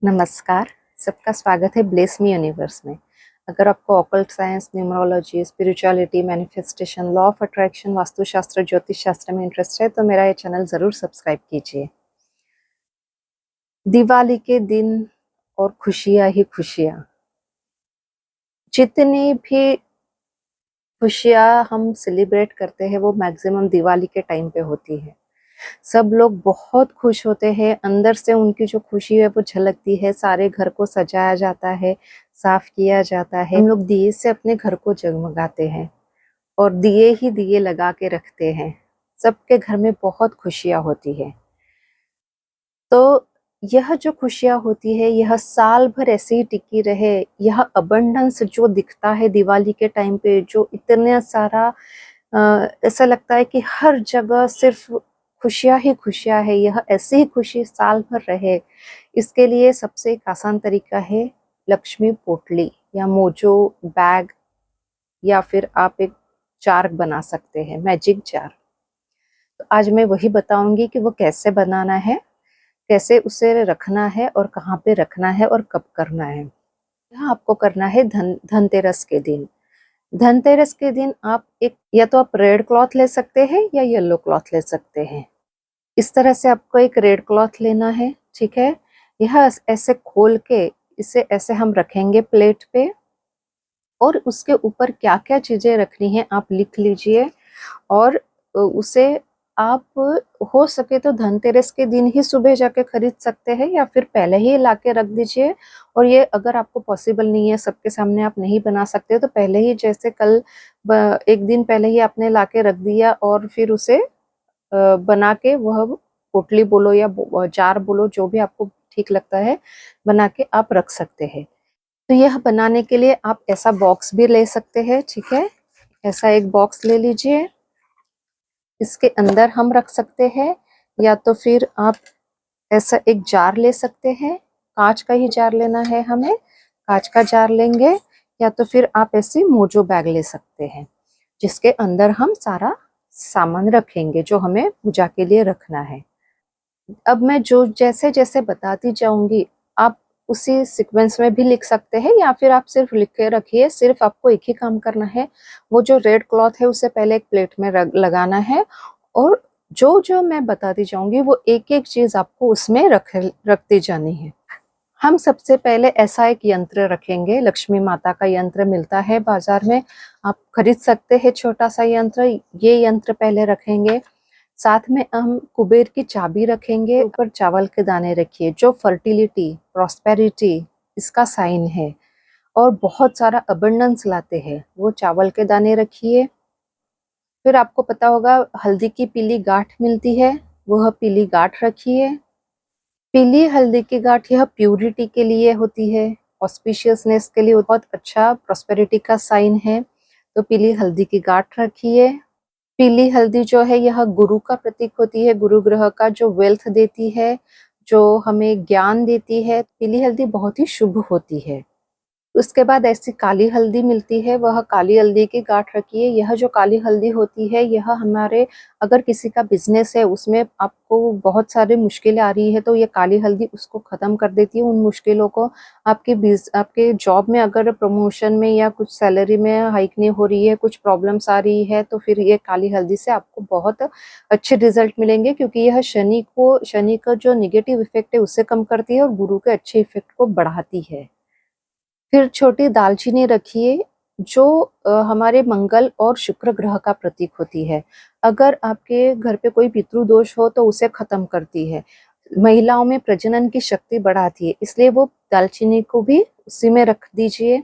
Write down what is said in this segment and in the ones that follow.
नमस्कार, सबका स्वागत है ब्लेस मी यूनिवर्स में। अगर आपको occult science, numerology, spirituality, manifestation, law of attraction, वास्तुशास्त्र, ज्योतिष शास्त्र में इंटरेस्ट है तो मेरा ये चैनल ज़रूर सब्सक्राइब कीजिए। दिवाली के दिन और खुशियाँ ही खुशियाँ। जितनी भी खुशियाँ हम सेलिब्रेट करते हैं वो मैक्सिमम दिवाली के टाइम पे होती है। सब लोग बहुत खुश होते हैं, अंदर से उनकी जो खुशी है वो झलकती है। सारे घर को सजाया जाता है, साफ किया जाता है। हम लोग दिए से अपने घर को जगमगाते हैं और दिए ही दिए लगा के रखते हैं। सबके घर में बहुत खुशियाँ होती है। तो यह जो खुशियाँ होती है यह साल भर ऐसे ही टिकी रहे। यह अबंडेंस जो दिखता है दिवाली के टाइम पे, जो इतना सारा ऐसा लगता है कि हर जगह सिर्फ खुशियाँ ही खुशियाँ है, यह ऐसी ही खुशी साल भर रहे। इसके लिए सबसे एक आसान तरीका है लक्ष्मी पोटली या मोजो बैग, या फिर आप एक जार बना सकते हैं, मैजिक जार। तो आज मैं वही बताऊंगी कि वो कैसे बनाना है, कैसे उसे रखना है और कहाँ पे रखना है और कब करना है। यह आपको करना है धनतेरस के दिन। धनतेरस के दिन आप एक, या तो आप रेड क्लॉथ ले सकते हैं या येलो क्लॉथ ले सकते हैं। इस तरह से आपको एक रेड क्लॉथ लेना है, ठीक है। यह ऐसे खोल के इसे ऐसे हम रखेंगे प्लेट पे, और उसके ऊपर क्या क्या चीजें रखनी है आप लिख लीजिए। और उसे आप हो सके तो धनतेरस के दिन ही सुबह जाके खरीद सकते हैं या फिर पहले ही ला के रख दीजिए। और ये अगर आपको पॉसिबल नहीं है, सबके सामने आप नहीं बना सकते, तो पहले ही जैसे कल एक दिन पहले ही आपने ला के रख दिया और फिर उसे बना के, वह पोटली बोलो या जार बोलो, जो भी आपको ठीक लगता है, बना के आप रख सकते हैं। तो यह बनाने के लिए आप ऐसा बॉक्स भी ले सकते हैं, ठीक है। ऐसा एक बॉक्स ले लीजिए, इसके अंदर हम रख सकते हैं, या तो फिर आप ऐसा एक जार ले सकते हैं। कांच का ही जार लेना है हमें, कांच का जार लेंगे, या तो फिर आप ऐसे मोजो बैग ले सकते हैं जिसके अंदर हम सारा सामान रखेंगे जो हमें पूजा के लिए रखना है। अब मैं जो जैसे जैसे बताती जाऊंगी आप उसी सीक्वेंस में भी लिख सकते हैं, या फिर आप सिर्फ लिख के रखिए। सिर्फ आपको एक ही काम करना है, वो जो रेड क्लॉथ है उसे पहले एक प्लेट में लगाना है, और जो जो मैं बताती जाऊंगी वो एक एक चीज आपको उसमें रखती जानी है। हम सबसे पहले ऐसा एक यंत्र रखेंगे, लक्ष्मी माता का यंत्र मिलता है बाजार में, आप खरीद सकते हैं छोटा सा यंत्र। ये यंत्र पहले रखेंगे, साथ में हम कुबेर की चाबी रखेंगे। ऊपर चावल के दाने रखिए, जो फर्टिलिटी, प्रॉस्पेरिटी इसका साइन है और बहुत सारा अबंडेंस लाते हैं, वो चावल के दाने रखिए। फिर आपको पता होगा हल्दी की पीली गांठ मिलती है, वह पीली गांठ रखिए। पीली हल्दी की गांठ यह प्यूरिटी के लिए होती है, ऑस्पिशियसनेस के लिए बहुत अच्छा, प्रॉस्पेरिटी का साइन है। तो पीली हल्दी की गांठ रखिए। पीली हल्दी जो है यह गुरु का प्रतीक होती है, गुरु ग्रह का, जो वेल्थ देती है, जो हमें ज्ञान देती है। पीली हल्दी बहुत ही शुभ होती है। उसके बाद ऐसी काली हल्दी मिलती है, वह काली हल्दी की गांठ रखिए। यह जो काली हल्दी होती है यह हमारे, अगर किसी का बिजनेस है उसमें आपको बहुत सारी मुश्किलें आ रही है तो ये काली हल्दी उसको खत्म कर देती है, उन मुश्किलों को। आपके जॉब में अगर प्रमोशन में या कुछ सैलरी में हाइक नहीं हो रही है, कुछ प्रॉब्लम्स आ रही है, तो फिर ये काली हल्दी से आपको बहुत अच्छे रिजल्ट मिलेंगे, क्योंकि यह शनि का जो निगेटिव इफेक्ट है उसे कम करती है और गुरु के अच्छे इफेक्ट को बढ़ाती है। फिर छोटी दालचीनी रखिए, जो हमारे मंगल और शुक्र ग्रह का प्रतीक होती है। अगर आपके घर पे कोई पितृदोष हो तो उसे खत्म करती है, महिलाओं में प्रजनन की शक्ति बढ़ाती है, इसलिए वो दालचीनी को भी उसी में रख दीजिए।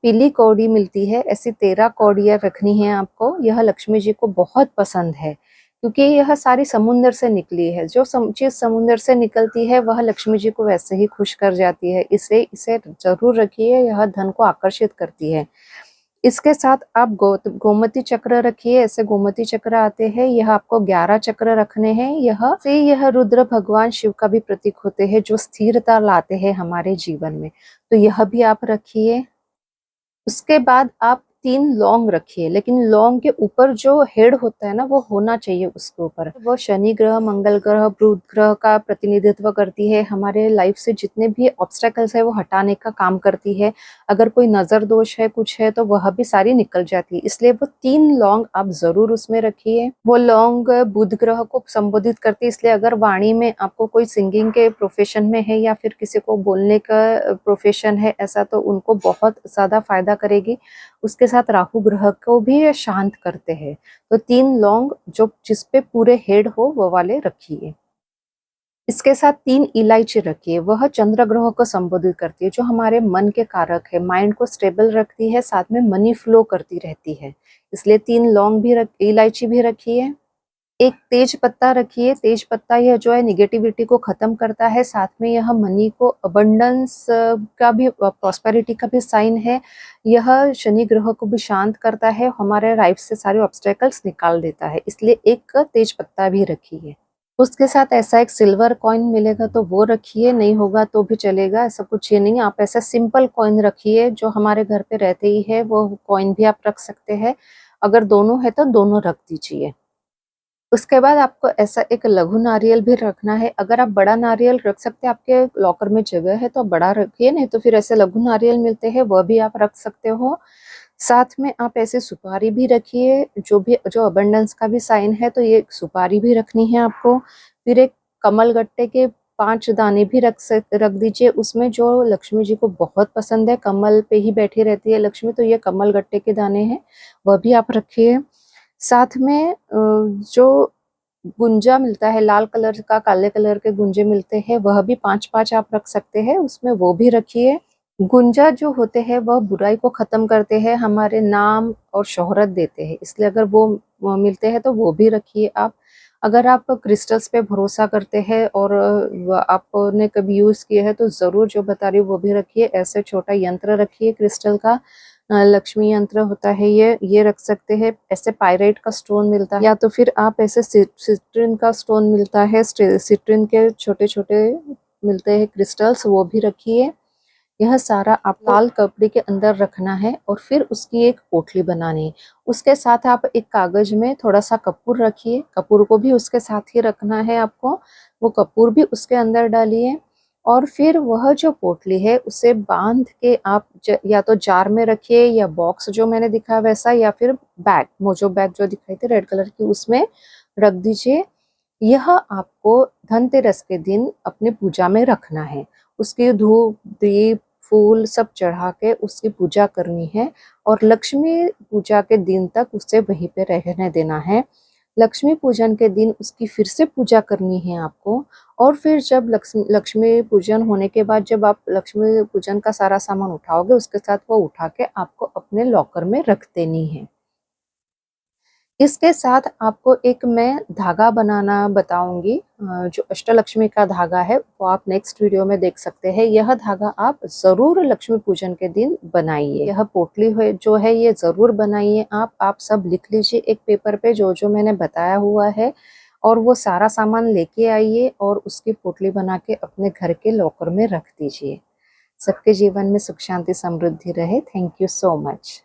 पीली कौड़ी मिलती है, ऐसी 13 कौड़ियाँ रखनी है आपको। यह लक्ष्मी जी को बहुत पसंद है, क्योंकि यह सारी समुंदर से निकली है। जो चीज समुंदर से निकलती है वह लक्ष्मी जी को वैसे ही खुश कर जाती है, इसे इसे जरूर रखिए, यह धन को आकर्षित करती है। इसके साथ आप गोमती चक्र रखिए, ऐसे गोमती चक्र आते हैं, यह आपको 11 चक्र रखने हैं। यह रुद्र भगवान शिव का भी प्रतीक होते हैं, जो स्थिरता लाते हैं हमारे जीवन में, तो यह भी आप रखिए। उसके बाद आप 3 लौंग रखिए, लेकिन लौंग के ऊपर जो हेड होता है ना वो होना चाहिए उसके ऊपर। वो शनि ग्रह, मंगल ग्रह, बुध ग्रह का प्रतिनिधित्व करती है। हमारे लाइफ से जितने भी ऑब्स्टेकल्स है वो हटाने का काम करती है। अगर कोई नजर दोष है, कुछ है, तो वह भी सारी निकल जाती है। इसलिए वो 3 लौंग आप जरूर उसमें रखिए। वो लौंग बुध ग्रह को संबोधित करती है, इसलिए अगर वाणी में आपको कोई सिंगिंग के प्रोफेशन में है या फिर किसी को बोलने का प्रोफेशन है ऐसा, तो उनको बहुत ज्यादा फायदा करेगी। उसके साथ राहु ग्रह को भी ये शांत करते हैं। तो 3 लौंग जो जिस पे पूरे हेड हो वो वाले रखिए। इसके साथ 3 इलायची रखिए, वह चंद्र ग्रह को संबोधित करती है, जो हमारे मन के कारक है, माइंड को स्टेबल रखती है, साथ में मनी फ्लो करती रहती है। इसलिए 3 लौंग भी इलायची भी रखिए। एक तेज पत्ता रखिए। तेज पत्ता यह जो है निगेटिविटी को खत्म करता है, साथ में यह मनी को अबंडेंस का भी, प्रॉस्पेरिटी का भी साइन है। यह शनि ग्रह को भी शांत करता है, हमारे लाइफ से सारे ऑब्स्टेकल्स निकाल देता है। इसलिए एक तेज पत्ता भी रखिए। उसके साथ ऐसा एक सिल्वर कॉइन मिलेगा तो वो रखिए, नहीं होगा तो भी चलेगा, ऐसा कुछ ये नहीं। आप ऐसा सिंपल कॉइन रखिए जो हमारे घर पे रहते ही है, वो कॉइन भी आप रख सकते हैं। अगर दोनों है तो दोनों रख दीजिए। उसके बाद आपको ऐसा एक लघु नारियल भी रखना है। अगर आप बड़ा नारियल रख सकते हैं, आपके लॉकर में जगह है तो बड़ा रखिए, नहीं तो फिर ऐसे लघु नारियल मिलते हैं वह भी आप रख सकते हो। साथ में आप ऐसे सुपारी भी रखिए, जो अबंडेंस का भी साइन है, तो ये सुपारी भी रखनी है आपको। फिर एक कमल गट्टे के 5 दाने भी रख दीजिए। उसमें जो लक्ष्मी जी को बहुत पसंद है, कमल पे ही बैठी रहती है लक्ष्मी, तो ये कमल गट्टे के दाने हैं, वह भी आप रखिए। साथ में जो गुंजा मिलता है, लाल कलर का, काले कलर के गुंजे मिलते हैं, वह भी 5-5 आप रख सकते हैं, उसमें वो भी रखिए। गुंजा जो होते हैं वह बुराई को खत्म करते हैं, हमारे नाम और शोहरत देते हैं, इसलिए अगर वो मिलते हैं तो वो भी रखिए आप। अगर आप क्रिस्टल्स पे भरोसा करते हैं और आपने कभी यूज किया है तो जरूर जो बता रही हूँ वो भी रखिए। ऐसे छोटा यंत्र रखिए क्रिस्टल का, लक्ष्मी यंत्र होता है ये रख सकते हैं। ऐसे पायराइट का स्टोन मिलता है, या तो फिर आप ऐसे सिट्रिन का स्टोन मिलता है, सिट्रिन के छोटे छोटे मिलते हैं क्रिस्टल्स, वो भी रखिए। यह सारा आप लाल कपड़े के अंदर रखना है और फिर उसकी एक पोटली बनानी है। उसके साथ आप एक कागज में थोड़ा सा कपूर रखिए, कपूर को भी उसके साथ ही रखना है आपको। वो कपूर भी उसके अंदर डालिए और फिर वह जो पोटली है उसे बांध के आप या तो जार में रखिए, या बॉक्स जो मैंने दिखाया वैसा, या फिर बैग, मोजो बैग जो दिखाई थी रेड कलर की, उसमें रख दीजिए। यह आपको धनतेरस के दिन अपनी पूजा में रखना है। उसकी धूप, दीप, फूल सब चढ़ा के उसकी पूजा करनी है और लक्ष्मी पूजा के दिन तक उसे वहीं पे रहने देना है। लक्ष्मी पूजन के दिन उसकी फिर से पूजा करनी है आपको। और फिर जब लक्ष्मी पूजन होने के बाद जब आप लक्ष्मी पूजन का सारा सामान उठाओगे, उसके साथ वो उठा के आपको अपने लॉकर में रख देनी है। इसके साथ आपको एक मैं धागा बनाना बताऊंगी, जो अष्टलक्ष्मी का धागा है, वो आप नेक्स्ट वीडियो में देख सकते हैं। यह धागा आप जरूर लक्ष्मी पूजन के दिन बनाइए। यह पोटली है जो है ये जरूर बनाइए आप सब लिख लीजिए एक पेपर पे जो जो मैंने बताया हुआ है, और वो सारा सामान लेके आइए और उसकी पोटली बना के अपने घर के लॉकर में रख दीजिए। सबके जीवन में सुख शांति समृद्धि रहे। Thank you so much.